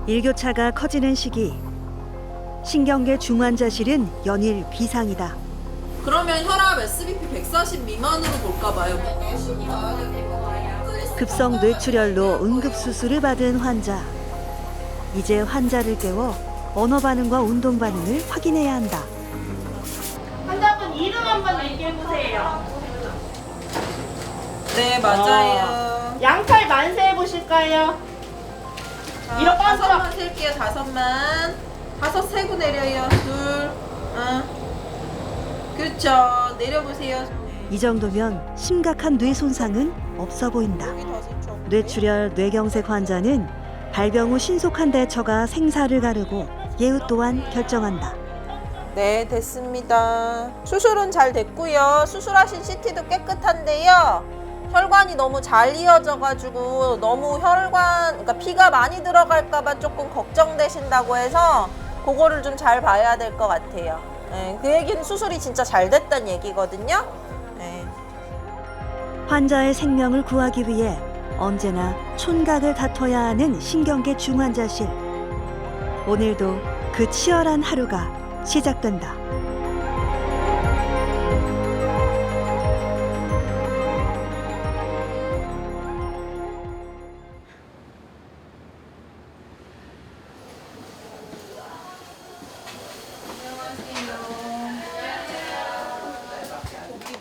일교차가 커지는 시기. 신경계 중환자실은 연일 비상이다. 그러면 혈압 SBP 140 미만으로 볼까 봐요. 급성 뇌출혈로 응급수술을 받은 환자. 이제 환자를 깨워 언어 반응과 운동 반응을 확인해야 한다. 환자분 이름 한번 얘기해 보세요. 네, 맞아요. 양팔 만세 해 보실까요? 이렇게 다섯만 셀게요. 다섯만. 다섯 세고 내려요. 둘. 그렇죠. 내려보세요. 이 정도면 심각한 뇌 손상은 없어 보인다. 여기 다섯 쪽. 뇌출혈, 뇌경색 환자는 발병 후 신속한 대처가 생사를 가르고 예후 또한 결정한다. 네, 됐습니다. 수술은 잘 됐고요. 수술하신 CT도 깨끗한데요. 혈관이 너무 잘 이어져가지고 너무 그러니까 피가 많이 들어갈까봐 조금 걱정되신다고 해서 그거를 좀 잘 봐야 될 것 같아요. 네, 그 얘기는 수술이 진짜 잘 됐다는 얘기거든요. 네. 환자의 생명을 구하기 위해 언제나 촌각을 다퉈야 하는 신경계 중환자실. 오늘도 그 치열한 하루가 시작된다.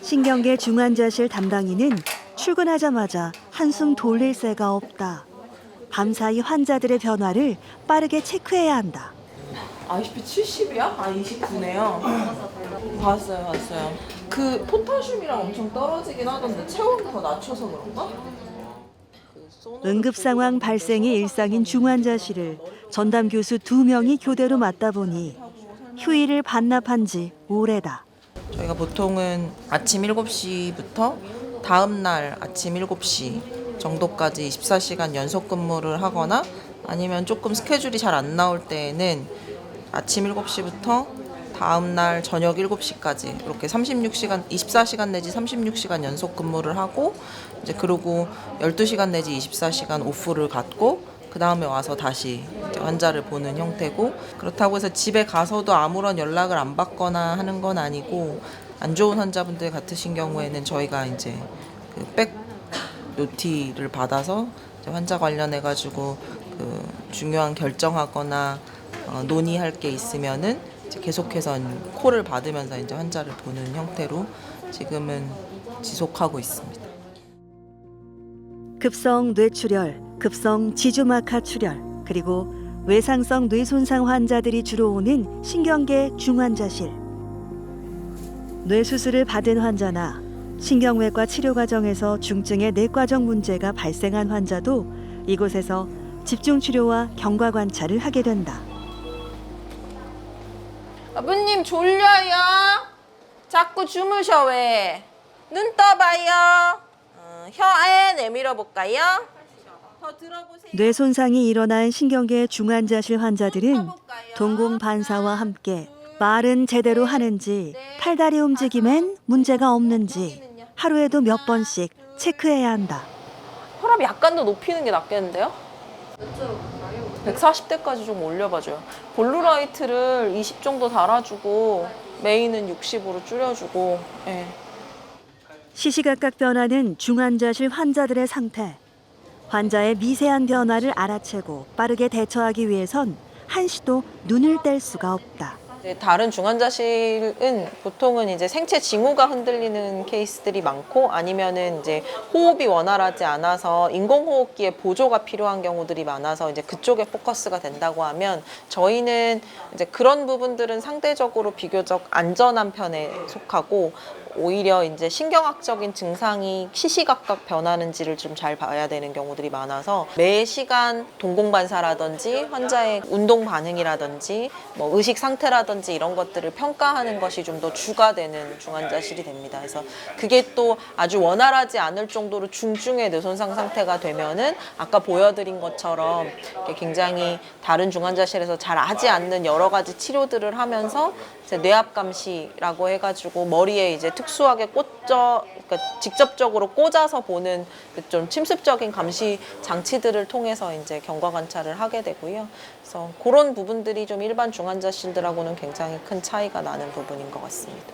신경계 중환자실 담당인은 출근하자마자 한숨 돌릴 새가 없다. 밤사이 환자들의 변화를 빠르게 체크해야 한다. ICP 70이야? 29네요. 봤어요. 그 포타슘이랑 엄청 떨어지긴 하던데 체온을 더 낮춰서 그런가? 응급 상황 발생이 일상인 중환자실을 전담 교수 2명이 교대로 맡다 보니 휴일을 반납한 지 오래다. 저희가 보통은 아침 7시부터 다음 날 아침 7시 정도까지 24시간 연속 근무를 하거나 아니면 조금 스케줄이 잘 안 나올 때에는 아침 7시부터 다음 날 저녁 7시까지 이렇게 36시간, 24시간 내지 36시간 연속 근무를 하고 이제 그러고 12시간 내지 24시간 오프를 갖고 그 다음에 와서 다시 이제 환자를 보는 형태고, 그렇다고 해서 집에 가서도 아무런 연락을 안 받거나 하는 건 아니고 안 좋은 환자분들 같으신 경우에는 저희가 이제 그 백 노티를 받아서 이제 환자 관련해 가지고 그 중요한 결정하거나 논의할 게 있으면은 이제 계속해서 콜을 받으면서 이제 환자를 보는 형태로 지금은 지속하고 있습니다. 급성 뇌출혈, 급성 지주막하 출혈, 그리고 외상성 뇌손상 환자들이 주로 오는 신경계 중환자실. 뇌수술을 받은 환자나 신경외과 치료 과정에서 중증의 내과적 문제가 발생한 환자도 이곳에서 집중치료와 경과 관찰을 하게 된다. 아버님 졸려요? 자꾸 주무셔 왜? 눈 떠봐요. 혀에 내밀어 볼까요? 더 들어보세요. 뇌 손상이 일어난 신경계 중환자실 환자들은 동공 반사와 함께 말은 제대로 하는지, 팔다리 움직임엔 문제가 없는지 하루에도 몇 번씩 체크해야 한다. 혈압 약간 더 높이는 게 낫겠는데요? 140대까지 좀 올려봐줘요. 볼루라이트를 20 정도 달아주고 메인은 60으로 줄여주고. 예. 시시각각 변하는 중환자실 환자들의 상태. 환자의 미세한 변화를 알아채고 빠르게 대처하기 위해선 한시도 눈을 뗄 수가 없다. 다른 중환자실은 보통은 이제 생체 징후가 흔들리는 케이스들이 많고 아니면은 이제 호흡이 원활하지 않아서 인공호흡기의 보조가 필요한 경우들이 많아서 이제 그쪽에 포커스가 된다고 하면, 저희는 이제 그런 부분들은 상대적으로 비교적 안전한 편에 속하고 오히려 이제 신경학적인 증상이 시시각각 변하는지를 좀 잘 봐야 되는 경우들이 많아서 매 시간 동공반사라든지 환자의 운동 반응이라든지 뭐 의식 상태라든지 이런 것들을 평가하는 것이 좀 더 주가 되는 중환자실이 됩니다. 그래서 그게 또 아주 원활하지 않을 정도로 중증의 뇌손상 상태가 되면은 아까 보여드린 것처럼 굉장히 다른 중환자실에서 잘 하지 않는 여러 가지 치료들을 하면서 이제 뇌압 감시라고 해가지고 머리에 이제 특수하게 그러니까 직접적으로 꽂아서 보는 좀 침습적인 감시 장치들을 통해서 이제 경과 관찰을 하게 되고요. 그래서 그런 부분들이 좀 일반 중환자실들하고는 굉장히 큰 차이가 나는 부분인 것 같습니다.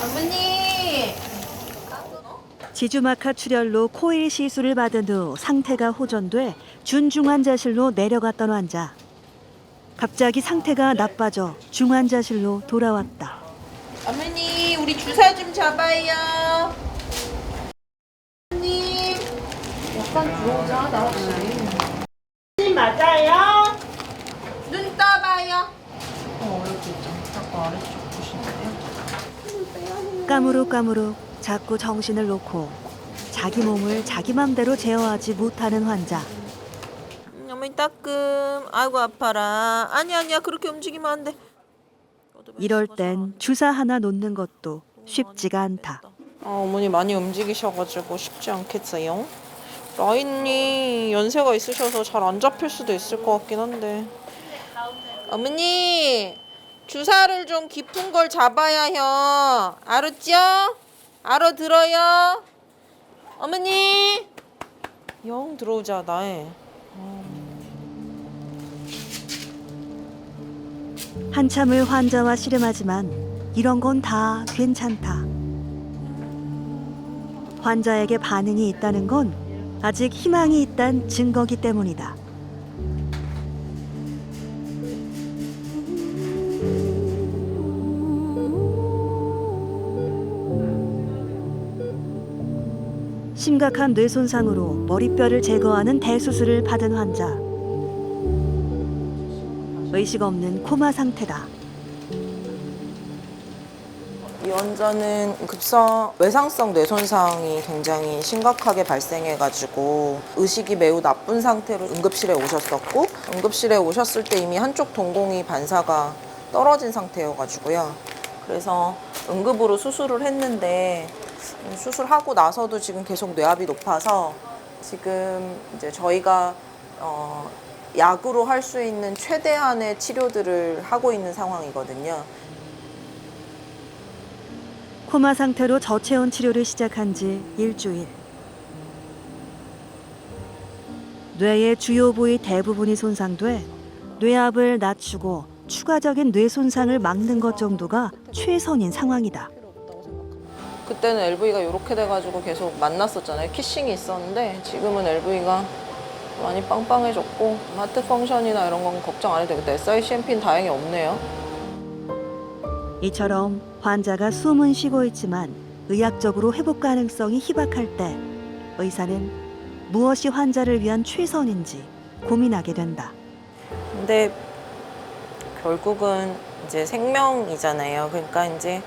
어머니. 지주마카 출혈로 코일 시술을 받은 후 상태가 호전돼 준중환자실로 내려갔던 환자. 갑자기 상태가 나빠져 중환자실로 돌아왔다. 어머니, 우리 주사 좀 잡아요. 어머니. 약간 들어오자, 나 확실히. 맞아요. 눈 떠봐요. 이렇게 있죠. 자꾸 아래쪽 보시는데요. 까무룩까무룩 자꾸 정신을 놓고 자기 몸을 자기 맘대로 제어하지 못하는 환자. 어머니 따끔. 아이고 아파라. 아니야 그렇게 움직이면 안 돼. 이럴 땐 주사 하나 놓는 것도 쉽지가 않다. 어머니 많이 움직이셔가지고 쉽지 않겠어요. 라인이 연세가 있으셔서 잘 안 잡힐 수도 있을 것 같긴 한데. 어머니 주사를 좀 깊은 걸 잡아야 해요. 알았죠? 알아들어요? 어머니 영 들어오지 않아. 한참을 환자와 씨름하지만 이런 건 다 괜찮다. 환자에게 반응이 있다는 건 아직 희망이 있다는 증거기 때문이다. 심각한 뇌 손상으로 머리뼈를 제거하는 대수술을 받은 환자. 의식 없는 코마 상태다. 이 환자는 외상성 뇌손상이 굉장히 심각하게 발생해가지고 의식이 매우 나쁜 상태로 응급실에 오셨었고, 응급실에 오셨을 때 이미 한쪽 동공이 반사가 떨어진 상태여가지고요. 그래서 응급으로 수술을 했는데 수술하고 나서도 지금 계속 뇌압이 높아서 지금 이제 저희가 약으로 할 수 있는 최대한의 치료들을 하고 있는 상황이거든요. 코마 상태로 저체온 치료를 시작한 지 일주일. 뇌의 주요 부위 대부분이 손상돼 뇌압을 낮추고 추가적인 뇌 손상을 막는 것 정도가 최선인 상황이다. 그때는 LV가 이렇게 돼가지고 계속 만났었잖아요. 키싱이 있었는데 지금은 LV가 많이 빵빵해졌고 하트 펑션이나 이런 건 걱정 안 해도 되겠다. SICMP는 다행히 없네요. 이처럼 환자가 숨은 쉬고 있지만 의학적으로 회복 가능성이 희박할 때 의사는 무엇이 환자를 위한 최선인지 고민하게 된다. 근데 결국은 이제 생명이잖아요. 그러니까 이제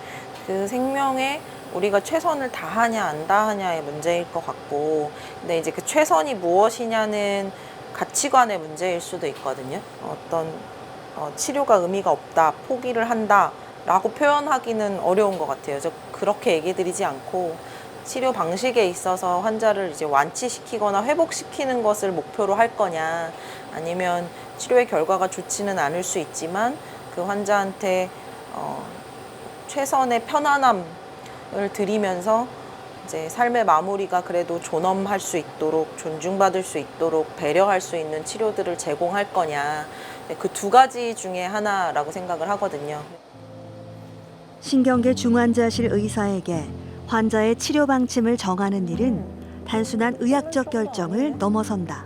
그 생명에 우리가 최선을 다하냐 안 다하냐의 문제일 것 같고, 근데 이제 그 최선이 무엇이냐는 가치관의 문제일 수도 있거든요. 어떤 치료가 의미가 없다, 포기를 한다 라고 표현하기는 어려운 것 같아요. 저 그렇게 얘기 드리지 않고 치료 방식에 있어서 환자를 이제 완치시키거나 회복시키는 것을 목표로 할 거냐, 아니면 치료의 결과가 좋지는 않을 수 있지만 그 환자한테 최선의 편안함을 드리면서 이제 삶의 마무리가 그래도 존엄할 수 있도록, 존중받을 수 있도록 배려할 수 있는 치료들을 제공할 거냐, 그 두 가지 중에 하나라고 생각을 하거든요. 신경계 중환자실 의사에게 환자의 치료 방침을 정하는 일은 단순한 의학적 결정을 넘어선다.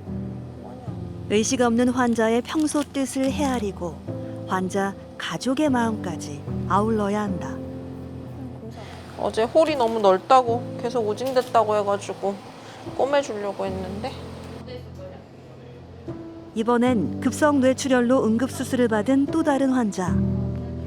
의식 없는 환자의 평소 뜻을 헤아리고 환자 가족의 마음까지 아울러야 한다. 어제 홀이 너무 넓다고 계속 오진됐다고 해가지고 꼬매주려고 했는데 이번엔 급성 뇌출혈로 응급수술을 받은 또 다른 환자.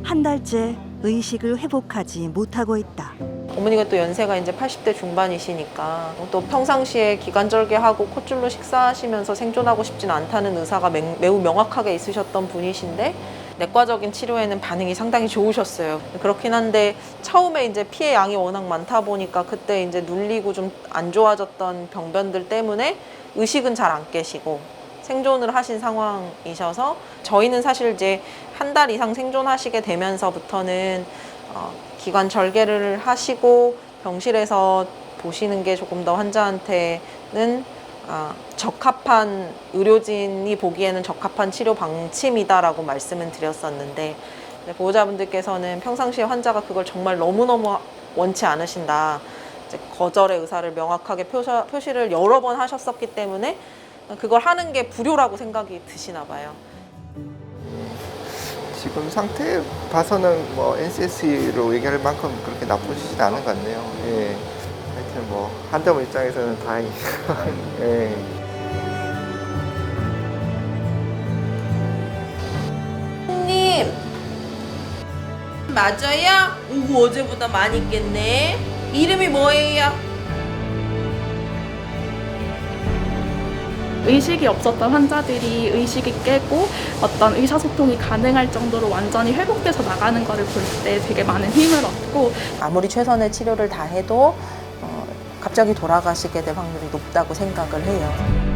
한 달째 의식을 회복하지 못하고 있다. 어머니가 또 연세가 이제 80대 중반이시니까 또 평상시에 기관절개하고 콧줄로 식사하시면서 생존하고 싶진 않다는 의사가 매우 명확하게 있으셨던 분이신데 내과적인 치료에는 반응이 상당히 좋으셨어요. 그렇긴 한데 처음에 이제 피해 양이 워낙 많다 보니까 그때 이제 눌리고 좀 안 좋아졌던 병변들 때문에 의식은 잘 안 깨시고 생존을 하신 상황이셔서 저희는 사실 이제 한 달 이상 생존하시게 되면서부터는 기관 절개를 하시고 병실에서 보시는 게 조금 더 환자한테는 적합한 의료진이 보기에는 적합한 치료 방침이다라고 말씀은 드렸었는데 보호자분들께서는 평상시에 환자가 그걸 정말 너무너무 원치 않으신다. 이제 거절의 의사를 명확하게 표시를 여러 번 하셨었기 때문에 그걸 하는 게 불효라고 생각이 드시나 봐요. 지금 상태 봐서는 뭐 NCS로 얘기할 만큼 그렇게 나쁘시진 않은 것 같네요. 예. 하여튼 뭐 환자분 입장에서는 다행이에요. 예. 님 맞아요? 오구 어제보다 많이 깼네. 이름이 뭐예요? 의식이 없었던 환자들이 의식이 깨고 어떤 의사소통이 가능할 정도로 완전히 회복돼서 나가는 거를 볼 때 되게 많은 힘을 얻고 아무리 최선의 치료를 다 해도 갑자기 돌아가시게 될 확률이 높다고 생각을 해요.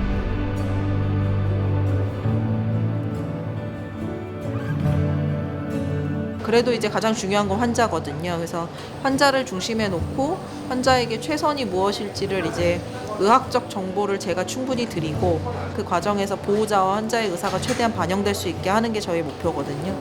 그래도 이제 가장 중요한 건 환자거든요. 그래서 환자를 중심에 놓고 환자에게 최선이 무엇일지를 이제 의학적 정보를 제가 충분히 드리고 그 과정에서 보호자와 환자의 의사가 최대한 반영될 수 있게 하는 게 저희 목표거든요.